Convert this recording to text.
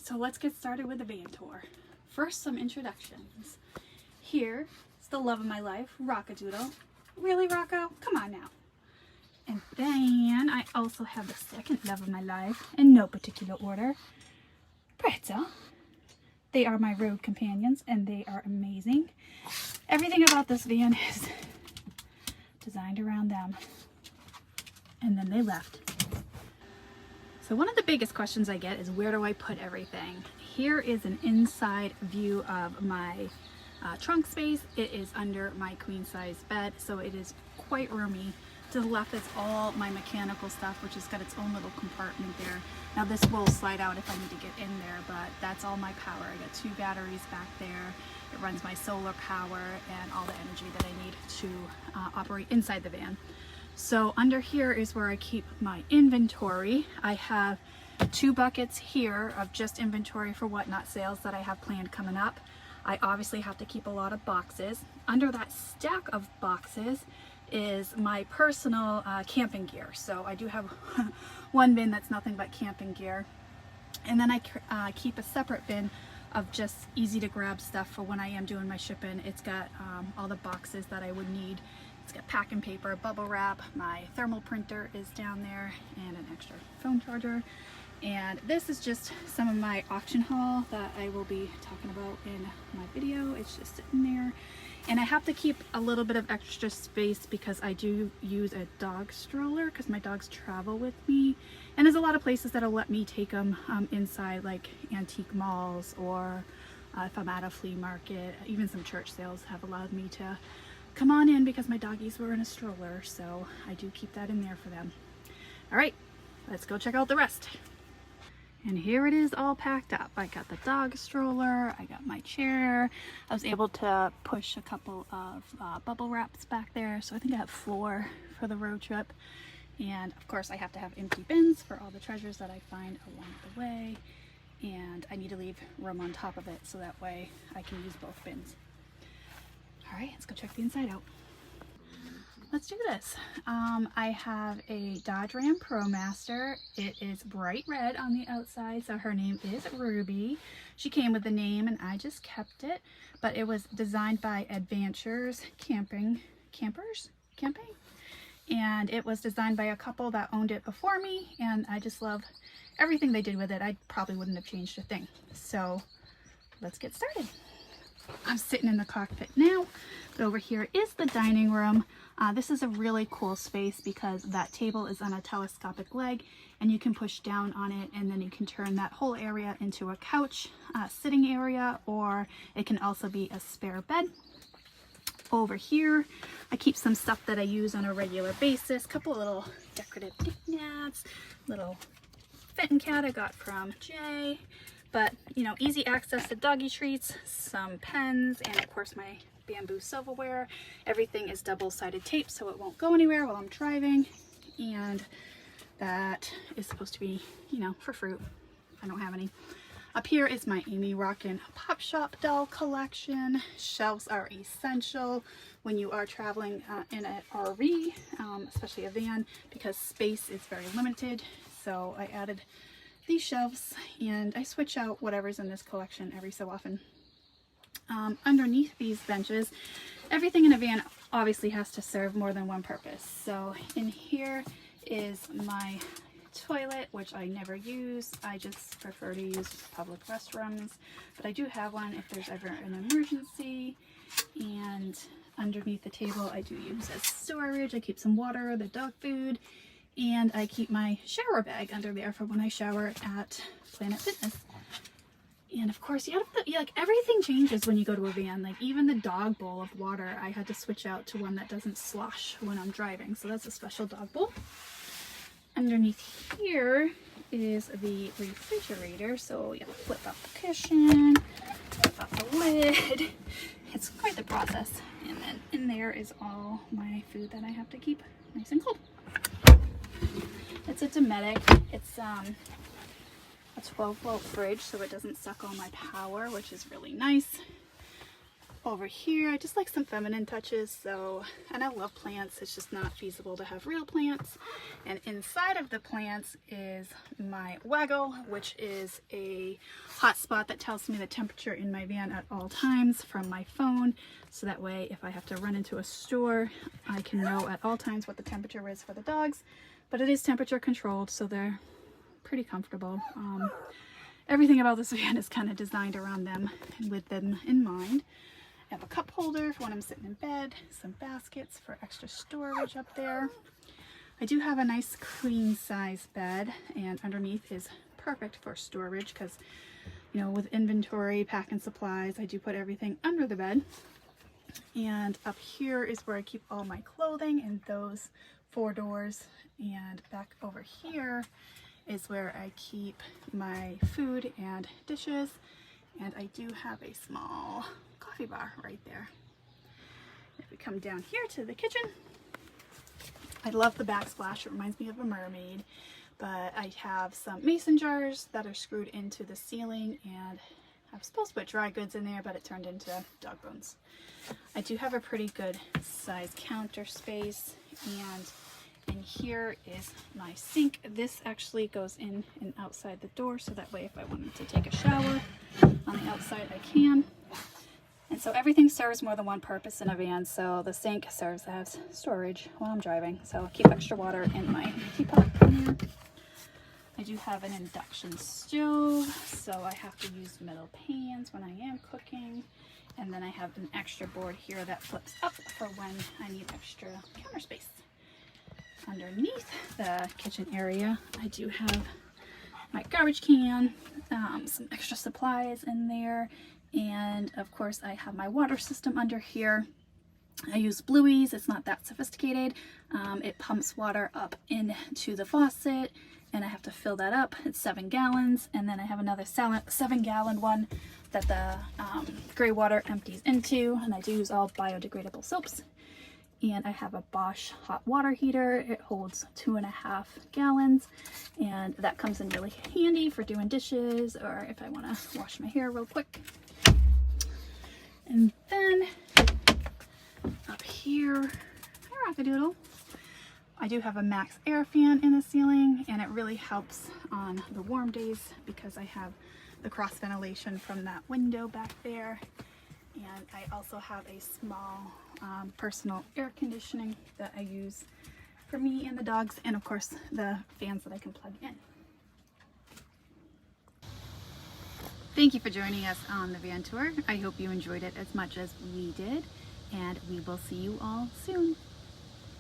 so let's get started with the van tour. First, some introductions. Here is the love of my life, Rockadoodle. Really, Rocco? Come on now. And then I also have the second love of my life, in no particular order, Pretzel. They are my road companions, and they are amazing. Everything about this van is designed around them. And then they left. So one of the biggest questions I get is, where do I put everything? Here is an inside view of my trunk space. It is under my queen size bed, so it is quite roomy. To the left is all my mechanical stuff, which has got its own little compartment there. Now this will slide out if I need to get in there, but that's all my power. I got 2 batteries back there. It runs my solar power and all the energy that I need to operate inside the van. So under here is where I keep my inventory. I have 2 buckets here of just inventory for whatnot sales that I have planned coming up. I obviously have to keep a lot of boxes. Under that stack of boxes is my personal camping gear. So I do have one bin that's nothing but camping gear. And then I keep a separate bin of just easy to grab stuff for when I am doing my shipping. It's got all the boxes that I would need. It's got packing paper, bubble wrap, my thermal printer is down there, and an extra phone charger. And this is just some of my auction haul that I will be talking about in my video. It's just sitting there. And I have to keep a little bit of extra space because I do use a dog stroller because my dogs travel with me. And there's a lot of places that'll let me take them inside, like antique malls, or if I'm at a flea market. Even some church sales have allowed me to come on in because my doggies were in a stroller. So I do keep that in there for them. All right, let's go check out the rest. And here it is all packed up. I got the dog stroller, I got my chair. I was able to push a couple of bubble wraps back there, so I think I have floor for the road trip. And of course I have to have empty bins for all the treasures that I find along the way. And I need to leave room on top of it so that way I can use both bins. All right, let's go check the inside out. Let's do this. I have a Dodge Ram ProMaster. It is bright red on the outside, so her name is Ruby. She came with the name and I just kept it, but it was designed by Adventures Camping. And it was designed by a couple that owned it before me, and I just love everything they did with it. I probably wouldn't have changed a thing. So let's get started. I'm sitting in the cockpit now, but over here is the dining room. This is a really cool space because that table is on a telescopic leg and you can push down on it, and then you can turn that whole area into a couch sitting area, or it can also be a spare bed. Over here I keep some stuff that I use on a regular basis, a couple of little decorative knickknacks, little Fenton cat I got from Jay. But, you know, easy access to doggy treats, some pens, and of course my bamboo silverware. Everything is double-sided tape so it won't go anywhere while I'm driving. And that is supposed to be, you know, for fruit. I don't have any. Up here is my Amy Rockin' Pop Shop doll collection. Shelves are essential when you are traveling in an RV, especially a van, because space is very limited. So I added these shelves, and I switch out whatever's in this collection every so often. Underneath these benches, everything in a van obviously has to serve more than one purpose. So in here is my toilet, which I never use. I just prefer to use public restrooms, but I do have one if there's ever an emergency. And underneath the table I do use as storage. I keep some water, the dog food, and I keep my shower bag under there for when I shower at Planet Fitness. And of course, like everything changes when you go to a van. Like even the dog bowl of water, I had to switch out to one that doesn't slosh when I'm driving. So that's a special dog bowl. Underneath here is the refrigerator. So you flip up the cushion, flip up the lid. It's quite the process. And then in there is all my food that I have to keep nice and cold. It's a Dometic. It's a 12-volt fridge, so it doesn't suck all my power, which is really nice. over here, I just like some feminine touches, so, and I love plants, it's just not feasible to have real plants. And inside of the plants is my Waggle, which is a hotspot that tells me the temperature in my van at all times from my phone, so that way if I have to run into a store, I can know at all times what the temperature is for the dogs. But it is temperature controlled, so they're pretty comfortable. Everything about this van is kind of designed around them and with them in mind. I have a cup holder for when I'm sitting in bed, some baskets for extra storage up there. I do have a nice queen size bed, and underneath is perfect for storage because, you know, with inventory, packing supplies, I do put everything under the bed. And up here is where I keep all my clothing in those 4 doors. And back over here is where I keep my food and dishes. And I do have a small coffee bar right there. If we come down here to the kitchen, I love the backsplash. It reminds me of a mermaid. But I have some mason jars that are screwed into the ceiling, and I was supposed to put dry goods in there, but it turned into dog bones. I do have a pretty good size counter space, and in here is my sink. This actually goes in and outside the door, so that way if I wanted to take a shower on the outside, I can. And so everything serves more than one purpose in a van. So the sink serves as storage while I'm driving. So I'll keep extra water in my teapot in there. I do have an induction stove, so I have to use metal pans when I am cooking. And then I have an extra board here that flips up for when I need extra counter space. Underneath the kitchen area, I do have my garbage can, some extra supplies in there, and of course I have my water system under here. I use Bluey's. It's not that sophisticated. It pumps water up into the faucet, and I have to fill that up. It's 7 gallons, and then I have another 7-gallon one that the gray water empties into, and I do use all biodegradable soaps. And I have a Bosch hot water heater. It holds 2.5 gallons, and that comes in really handy for doing dishes or if I want to wash my hair real quick. And then up here, hi Rockadoodle, I do have a Max Air fan in the ceiling, and it really helps on the warm days because I have the cross ventilation from that window back there. And I also have a small personal air conditioning that I use for me and the dogs, and of course the fans that I can plug in. Thank you for joining us on the van tour. I hope you enjoyed it as much as we did, and we will see you all soon.